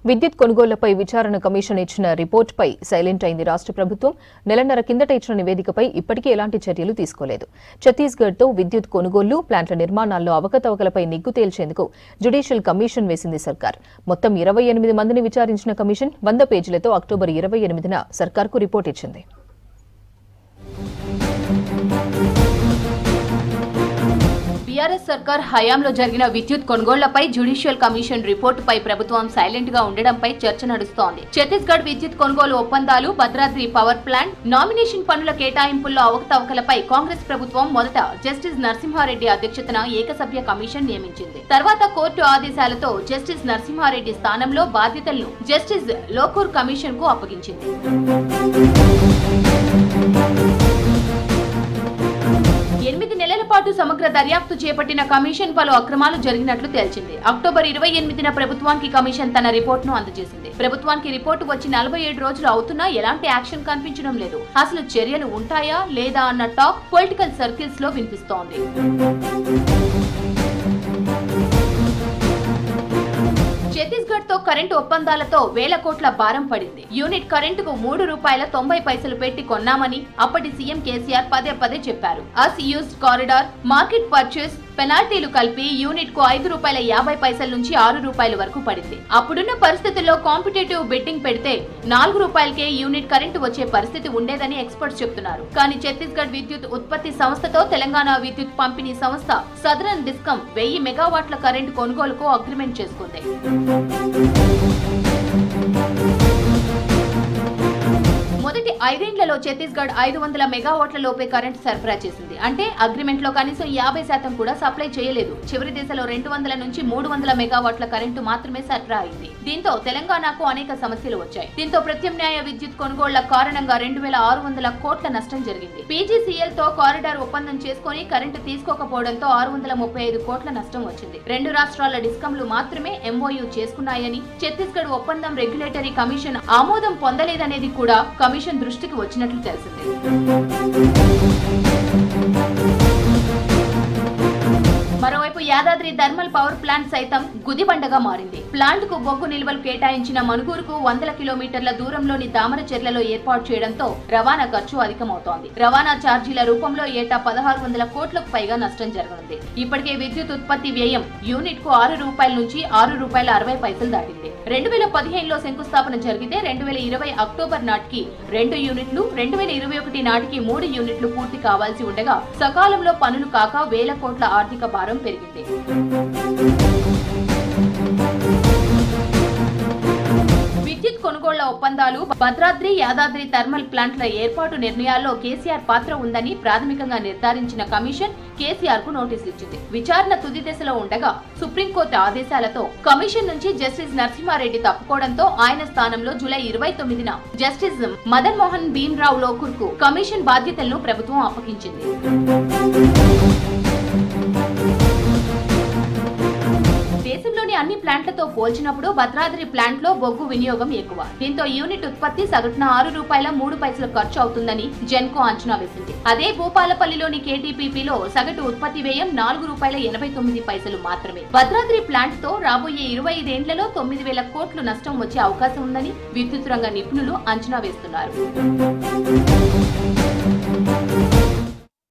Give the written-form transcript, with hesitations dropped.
విద్యుత్ కొనుగోళ్లపై విచారణ కమిషన్ ఇచ్చిన రిపోర్టుపై సైలెంట్ అయింది రాష్ట్ర ప్రభుత్వం. నెలన్నర కిందట ఇచ్చిన నివేదికపై ఇప్పటికీ ఎలాంటి చర్యలు తీసుకోలేదు. ఛత్తీస్గఢ్తో విద్యుత్ కొనుగోళ్లు, ప్లాంట్ల నిర్మాణాల్లో అవకతవకలపై నిగ్గు తేల్చేందుకు జ్యుడిషియల్ కమిషన్ వేసింది సర్కార్. మొత్తం 28 మందిని విచారించిన కమిషన్ 100 పేజీలతో అక్టోబర్ 28న సర్కార్కు రిపోర్ట్ ఇచ్చింది. బీఆర్ఎస్ సర్కార్ హయాంలో జరిగిన విద్యుత్ కొనుగోళ్లపై జ్యుడిషియల్ కమిషన్ రిపోర్టుపై ప్రభుత్వం సైలెంట్ గా ఉండడంపై చర్చ నడుస్తోంది. ఛత్తీస్గఢ్ విద్యుత్ కొనుగోలు ఒప్పందాలు, భద్రాద్రి పవర్ ప్లాంట్, నామినేషన్ పనుల కేటాయింపుల్లో అవకతవకలపై కాంగ్రెస్ ప్రభుత్వం మొదట జస్టిస్ నరసింహారెడ్డి అధ్యక్షతన ఏకసభ్య కమిషన్ నియమించింది. తర్వాత కోర్టు ఆదేశాలతో జస్టిస్ నరసింహారెడ్డి స్థానంలో బాధ్యతలను జస్టిస్ లోకూర్ కమిషన్ కు అప్పగించింది. 8 నెలల పాటు సమగ్ర దర్యాప్తు చేపట్టిన కమిషన్ పలు అక్రమాలు జరిగినట్లు తేల్చింది. అక్టోబర్ 28న ప్రభుత్వానికి కమిషన్ తన రిపోర్టును అందజేసింది. ప్రభుత్వానికి రిపోర్టు వచ్చి 47 రోజులు అవుతున్నా ఎలాంటి యాక్షన్ కనిపించడం లేదు. అసలు చర్యలు ఉంటాయా లేదా అన్న టాక్ పొలిటికల్ సర్కిల్స్ లో వినిపిస్తోంది. ఛత్తీస్గఢ్ తో కరెంటు ఒప్పందాలతో వేల కోట్ల భారం పడింది. యూనిట్ కరెంటుకు ₹3.90 పెట్టి కొన్నామని అప్పటి సీఎం కేసీఆర్ పదే చెప్పారు. అస్ యూజ్డ్ కారిడార్, మార్కెట్ పర్చేస్, పెనాల్టీలు కలిపి యూనిట్ కు ₹5.50 నుంచి ₹6 వరకు పడింది. అప్పుడున్న పరిస్థితుల్లో కాంపిటేటివ్ బిడ్డింగ్ పెడితే ₹4కే యూనిట్ కరెంటు వచ్చే పరిస్థితి ఉండేదని ఎక్స్పర్ట్స్ చెప్తున్నారు. కానీ ఛత్తీస్గఢ్ విద్యుత్ ఉత్పత్తి సంస్థతో తెలంగాణ విద్యుత్ పంపిణీ సంస్థ సదరన్ డిస్కమ్ 1000 మెగావాట్ల కరెంటు కొనుగోలుకు అగ్రిమెంట్ చేసుకుంది. మొదటి 5 ఏళ్లలో ఛత్తీస్గఢ్ 500 మెగావాట్ల లోపే కరెంటు సరఫరా చేసింది. అంటే అగ్రిమెంట్ లో కనీసం 50% కూడా సప్లై చేయలేదు. చివరి దశలో 200 నుంచి 300 మెగావాట్ల కరెంటు మాత్రమే సరఫరా అయింది. దీంతో తెలంగాణకు అనేక సమస్యలు వచ్చాయి. దీంతో ప్రత్యామ్నాయ విద్యుత్ కొనుగోళ్ల కారణంగా 2600 కోట్ల నష్టం జరిగింది. పీజీసీఎల్ తో కారిడార్ ఒప్పందం చేసుకుని కరెంటు తీసుకోకపోవడంతో 635 కోట్ల నష్టం వచ్చింది. 2 రాష్ట్రాల డిస్కంలు మాత్రమే ఎంఓయూ చేసుకున్నాయని, ఛత్తీస్గఢ్ ఒప్పందం రెగ్యులేటరీ కమిషన్ ఆమోదం పొందలేదనేది కూడా కమిషన్ దృష్టికి వచ్చినట్లు తెలిసింది. మరోవైపు యాదాద్రి థర్మల్ పవర్ ప్లాంట్ సైతం గుదిబండగా మారింది. ప్లాంట్ కు బొగ్గు నిల్వలు కేటాయించిన మనుగూరుకు 100 కిలోమీటర్ల దూరంలోని దామరచెర్లలో ఏర్పాటు చేయడంతో రవాణా ఖర్చు అధికమవుతోంది. రవాణా ఛార్జీల రూపంలో ఏటా 1600 కోట్లకు పైగా నష్టం జరగనుంది. ఇప్పటికే విద్యుత్ ఉత్పత్తి వ్యయం యూనిట్ కు ₹6 నుంచి ₹6.60 దాటింది. 2015లో శంకుస్థాపన జరిగితే 2020 అక్టోబర్ నాటికి 2 యూనిట్లు, 2021 నాటికి 3 యూనిట్లు పూర్తి కావాల్సి ఉండగా సకాలంలో పనులు కాక వేల కోట్ల ఆర్థిక భారం పెరిగింది. విద్యుత్ కొనుగోళ్ల ఒప్పందాలు, భద్రాద్రి, యాదాద్రి థర్మల్ ప్లాంట్ల ఏర్పాటు నిర్ణయాల్లో కేసీఆర్ పాత్ర ఉందని ప్రాథమికంగా నిర్ధారించిన కమిషన్ కేసీఆర్ కు నోటీసులు ఇచ్చింది. విచారణ తుది దశలో ఉండగా సుప్రీంకోర్టు ఆదేశాలతో కమిషన్ నుంచి జస్టిస్ నరసింహారెడ్డి తప్పుకోవడంతో ఆయన స్థానంలో జూలై 29న జస్టిస్ మదన్ మోహన్ భీమ్రావ్ లోకూర్ కు కమిషన్ బాధ్యతలను ప్రభుత్వం అప్పగించింది. దేశంలోని అన్ని ప్లాంట్లతో పోల్చినప్పుడు భద్రాద్రి ప్లాంట్ లో బొగ్గు వినియోగం ఎక్కువ. దీంతో యూనిట్ ఉత్పత్తి సగటున ₹6.03 ఖర్చు అవుతుందని జెన్కో అంచనా వేసింది. అదే భూపాలపల్లిలోని కేటీపీపీలో సగటు ఉత్పత్తి వ్యయం ₹4.89 మాత్రమే. భద్రాద్రి ప్లాంట్ తో రాబోయే 25 ఏళ్లలో 9000 కోట్లు నష్టం వచ్చే అవకాశం ఉందని విద్యుత్ రంగ నిపుణులు అంచనా వేస్తున్నారు.